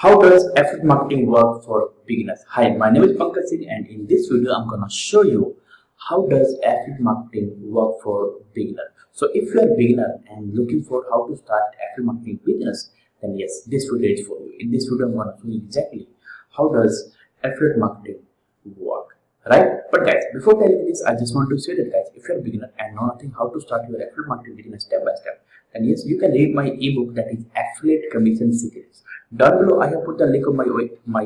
How does affiliate marketing work for beginners? Hi, my name is Pankaj Singh, and in this video I'm gonna show you how does affiliate marketing work for beginner. So if you are a beginner and looking for how to start affiliate marketing business, then yes, this video is for you. In this video I'm gonna show you exactly how does affiliate marketing work, right? But guys, before telling this, I just want to say that guys, if you're a beginner and know nothing how to start your affiliate marketing business step by step, then yes, you can read my ebook, that is Affiliate Commission Secrets. Down below I have put the link of my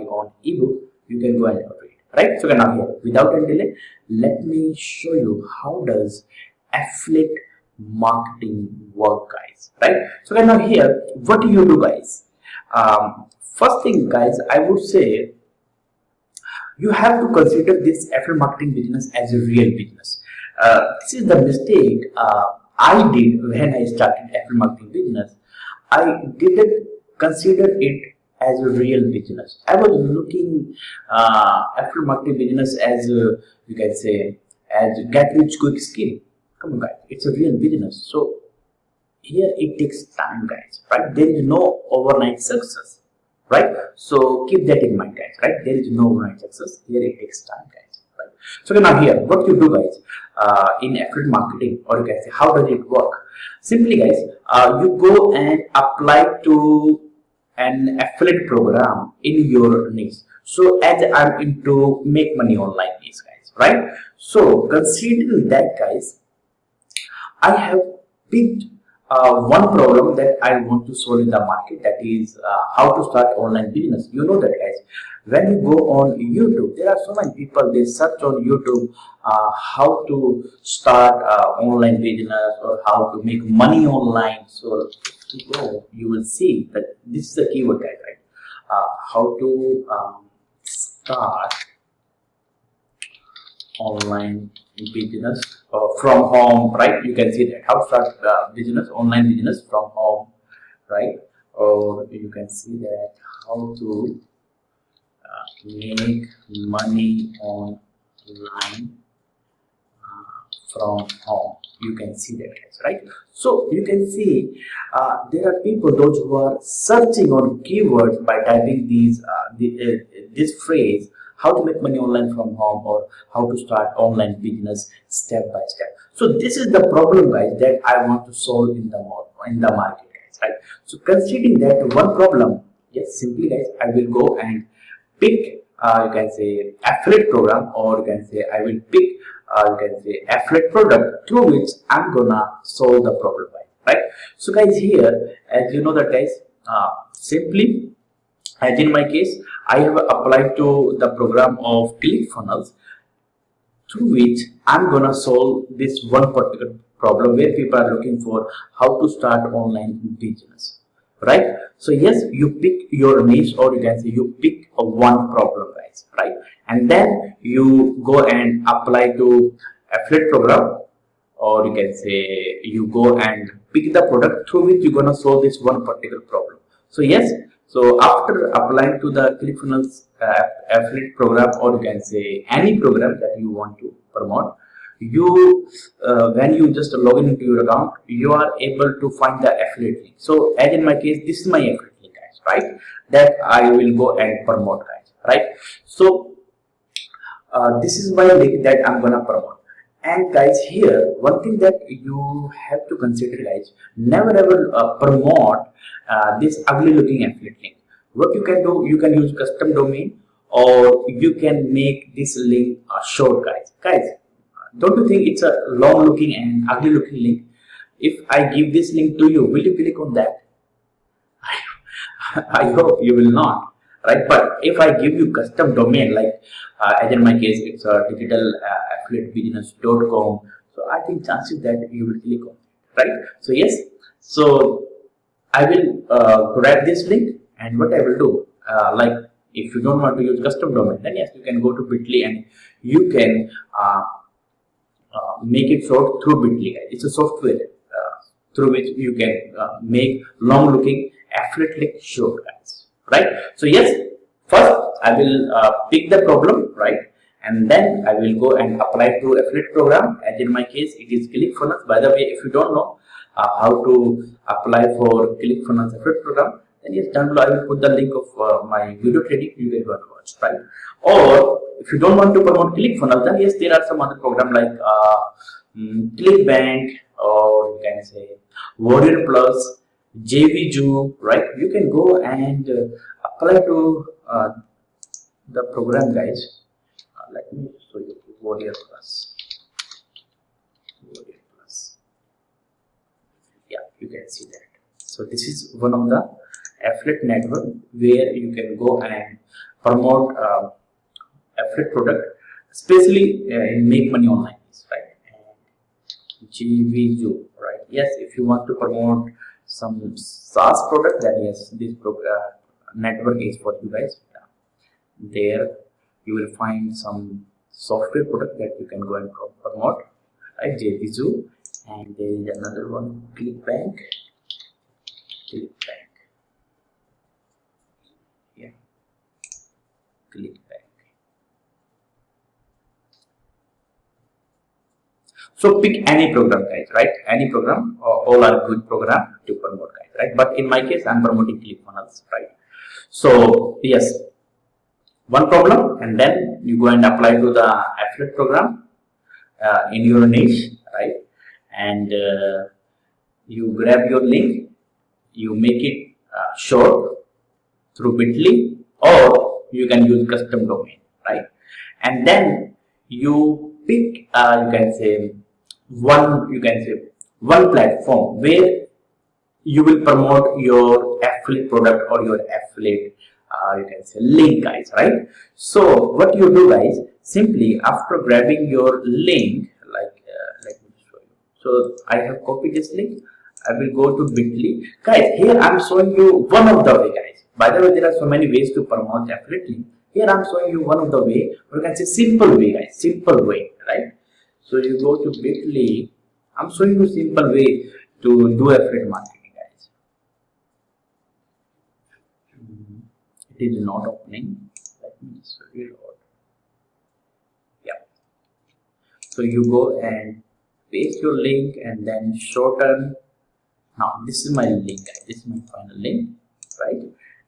own ebook. You can go and read, right? So now here, without any delay, let me show you how does affiliate marketing work, guys, right? So now here, what do you do, guys? First thing, guys, I would say you have to consider this affiliate marketing business as a real business. This is the mistake I did when I started affiliate marketing business. I didn't consider it as a real business. I was looking affiliate marketing business as you can say as get rich quick scheme. Come on, guys, it's a real business. So here it takes time, guys, right? There is no overnight success, right? So keep that in mind, guys, right? There is no overnight success. Here it takes time, guys, right? So now here, what you do, guys, in affiliate marketing, or you can say how does it work? Simply, guys, you go and apply to an affiliate program in your niche. So as I'm into make money online niche, guys, right? So considering that, guys, I have picked one problem that I want to solve in the market, that is how to start online business. You know that, guys, when you go on YouTube, there are so many people, they search on YouTube how to start online business or how to make money online. So if you go, you will see that this is the keyword, guys, right? How to start online business from home, right? You can see that how to start business, online business from home, right? Or you can see that how to make money online from home. You can see that, guys, right? So you can see there are people, those who are searching on keywords by typing this phrase, how to make money online from home or how to start online business step by step. So this is the problem, guys, that I want to solve in the market, guys, right? So considering that one problem, yes, simply, guys, I will go and pick you can say affiliate program, or you can say I will pick you can say affiliate product through which I'm gonna solve the problem, right? So guys, here, as you know that, guys, simply, as in my case, I have applied to the program of ClickFunnels, through which I'm gonna solve this one particular problem where people are looking for how to start online business, right? So yes, you pick your niche, or you can say you pick one problem, guys, right? And then you go and apply to affiliate program, or you can say you go and pick the product through which you're gonna solve this one particular problem. So yes, so after applying to the ClickFunnels affiliate program, or you can say any program that you want to promote, you when you just log into your account, you are able to find the affiliate link. So as in my case, this is my affiliate link, guys, right? That I will go and promote, guys, right? So this is my link that I'm gonna promote. And guys, here one thing that you have to consider, guys, never ever promote this ugly looking affiliate link. What you can do, you can use custom domain, or you can make this link short, guys. Don't you think it's a long looking and ugly looking link? If I give this link to you, will you click on that? I hope you will not, right? But if I give you custom domain, like as in my case, it's a digital affiliatebusiness.com, so I think chances that you will click on it, right? So yes, so I will grab this link, and what I will do, like if you don't want to use custom domain, then yes, you can go to Bitly and you can make it short through Bitly. It's a software through which you can make long looking affiliate link short, guys, right? So yes, first I will pick the problem, right? And then I will go and apply to affiliate program. As in my case, it is ClickFunnels. By the way, if you don't know how to apply for ClickFunnels affiliate program, then yes, down below I will put the link of my video training. You can go and watch, right? Or if you don't want to promote ClickFunnels, then yes, there are some other program like ClickBank, or you can say Warrior Plus, JVJU, right? You can go and apply to the program, guys. Let me show you Warrior Plus. Warrior Plus. Yeah, you can see that. So this is one of the affiliate network where you can go and promote affiliate product, especially in make money online, right? And GVU, right? Yes, if you want to promote some SaaS product, then yes, this network is for you guys. There you will find some software product that you can go and promote, right? JVU, and there is another one, ClickBank. Yeah, ClickBank. So pick any program, guys, right? Any program, all are good program to promote, guys, right? But in my case, I'm promoting ClickFunnels, right? So yes, one problem, and then you go and apply to the affiliate program in your niche, right? And you grab your link, you make it short through bit.ly, or you can use custom domain, right? And then you pick, one platform where you will promote your affiliate product or your affiliate link, guys, right? So what you do, guys, simply after grabbing your link, like let me show you. So I have copied this link. I will go to bit.ly, guys. Here I'm showing you one of the way, guys. By the way, there are so many ways to promote affiliate link. Here I'm showing you one of the way, or you can say simple way, guys, simple way, right? So you go to bit.ly. I'm showing you simple way to do affiliate marketing, guys. It is not opening. Let me just reload. Yeah. So you go and paste your link and then shorten. Now this is my link, guys. This is my final link, right?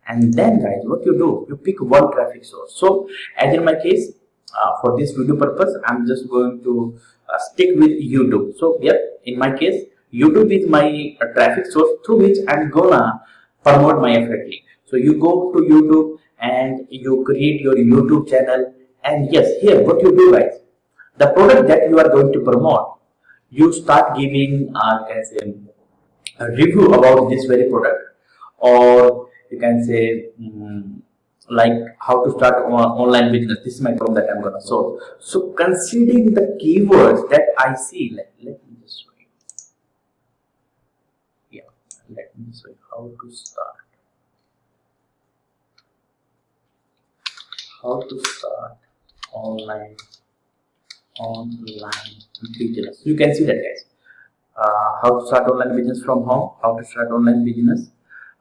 And then, guys, what you do, you pick one traffic source. So as in my case, for this video purpose, I'm just going to stick with YouTube. So yeah, in my case, YouTube is my traffic source through which I'm gonna promote my affiliate link. So you go to YouTube and you create your YouTube channel, and yes, here what you do, guys, the product that you are going to promote, you start giving a review about this very product, or you can say like how to start online business. This is my problem that I'm gonna solve. So considering the keywords that I see, let me just show you. Yeah, let me show you how to start. How to start online business. You can see that, guys. How to start online business from home, how to start online business,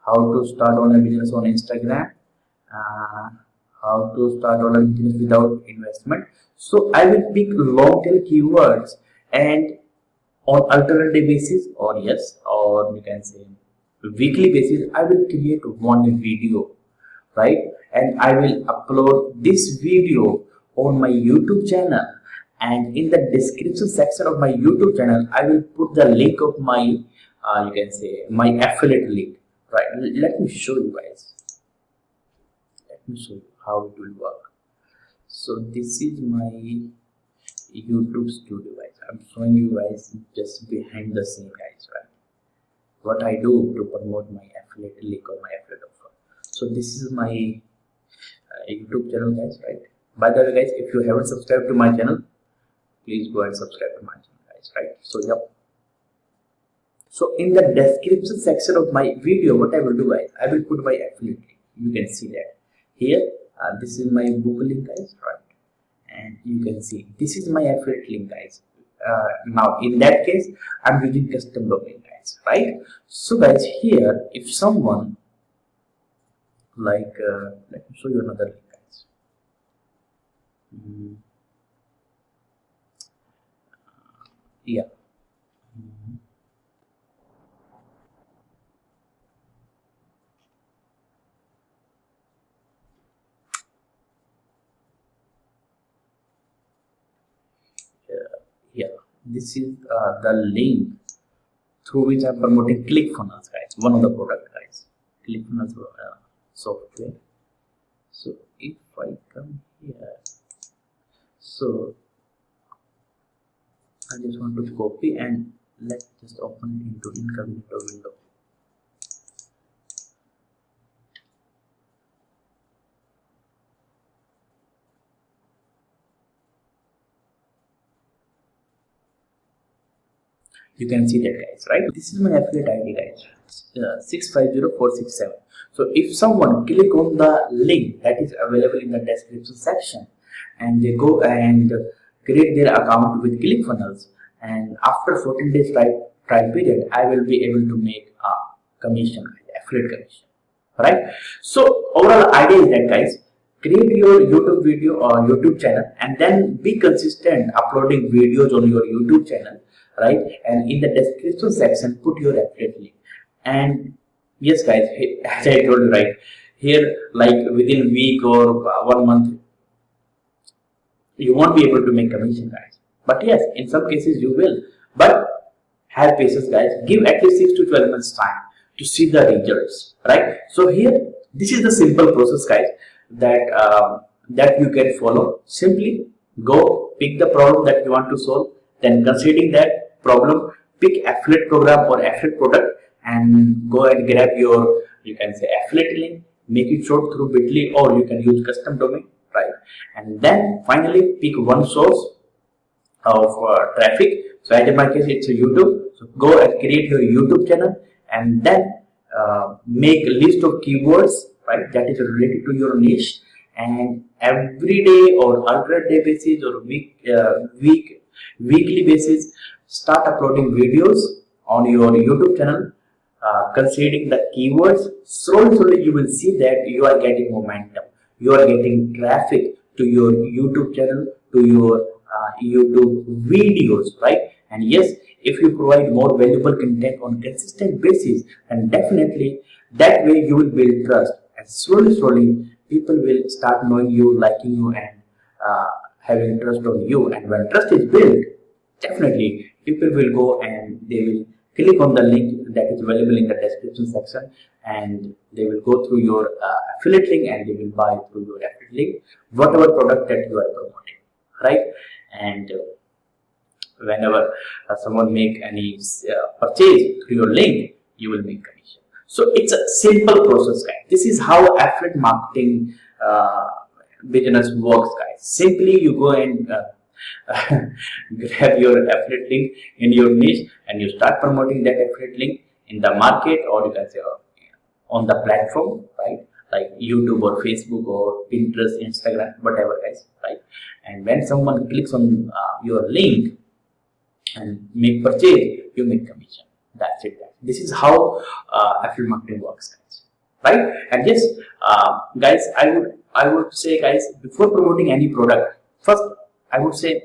how to start online business on Instagram, how to start online business without investment. So I will pick long tail keywords, and on alternative basis, or yes, or you can say weekly basis, I will create one video, right? And I will upload this video on my YouTube channel, and in the description section of my YouTube channel I will put the link of my my affiliate link, right? Let me show you, guys. Let me show you how it will work. So this is my YouTube studio, guys. I'm showing you guys just behind the scene, guys, right? What I do to promote my affiliate link or my affiliate offer. So this is my YouTube channel, guys, right? By the way, guys, if you haven't subscribed to my channel, please go and subscribe to my channel, guys, right? So yep. So in the description section of my video, what I will do, guys, I will put my affiliate link. You can see that here. This is my book link, guys, right? And you can see this is my affiliate link, guys. Now in that case, I'm using custom domain, guys, right? So guys, here if someone like let me show you another link, guys. Yeah. this is the link through which I'm promoting ClickFunnels, guys. One of the product, guys. ClickFunnels software. So if I come here, so I just want to copy and let's just open it into incognito window. You can see that, guys, right? This is my affiliate ID, guys, 650467. So if someone click on the link that is available in the description section and they go and create their account with ClickFunnels, and after 14 days trial period, I will be able to make a commission, affiliate commission, right? So overall idea is that, guys, create your YouTube video or YouTube channel and then be consistent uploading videos on your YouTube channel, right? And in the description section put your affiliate link. And yes, guys, as I told you, right, here, like within a week or 1 month, you won't be able to make commission, guys. But yes, in some cases you will. But have patience, guys. Give at least 6 to 12 months time to see the results, right? So here, this is the simple process, guys, that you can follow. Simply go pick the problem that you want to solve, then considering that problem, pick affiliate program or affiliate product and go and grab your, you can say, affiliate link, make it short through bit.ly, or you can use custom domain, right? And then finally pick one source of traffic. So in my case it's a YouTube. So go and create your YouTube channel and then make a list of keywords, right, that is related to your niche, and every day or alternate day basis or weekly basis start uploading videos on your YouTube channel, considering the keywords. Slowly you will see that you are getting momentum, you are getting traffic to your YouTube channel, to your YouTube videos, right? And yes, if you provide more valuable content on consistent basis, then definitely that way you will build trust, and slowly people will start knowing you, liking you, and having trust on you. And when trust is built, definitely people will go and they will click on the link that is available in the description section, and they will go through your affiliate link and they will buy through your affiliate link whatever product that you are promoting, right? And whenever someone make any purchase through your link, you will make commission. So it's a simple process, guys. This is how affiliate marketing business works, guys. Simply you go and grab your affiliate link in your niche and you start promoting that affiliate link in the market, or you can say on the platform, right, like YouTube or Facebook or Pinterest, Instagram, whatever, guys, right? And when someone clicks on your link and make purchase, you make commission. That's it, guys. This is how affiliate marketing works, guys, right? And yes, guys, I would say, guys, before promoting any product, first I would say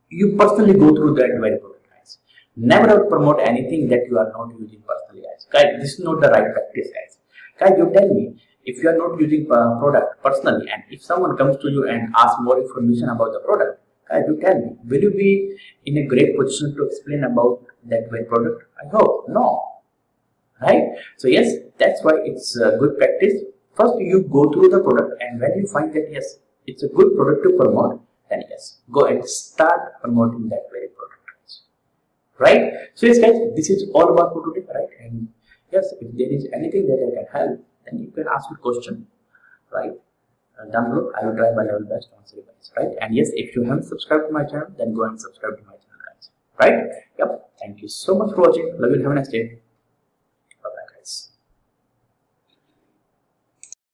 you personally go through that very product, guys. Never promote anything that you are not using personally, guys. Guys, this is not the right practice, guys. Guys, you tell me, if you are not using product personally, and if someone comes to you and asks more information about the product, guys, you tell me, will you be in a great position to explain about that very product? I hope no, right? So yes, that's why it's a good practice. First, you go through the product, and when you find that yes, it's a good product to promote, then yes, go and start promoting that very product, guys. Right? So yes, guys, this is all about for today, right? And yes, if there is anything that I can help, then you can ask me question, right? Down below, I will try my level best to answer you guys, right? And yes, if you haven't subscribed to my channel, then go and subscribe to my channel, guys, right? Yep. Thank you so much for watching. Love you. Have a nice day.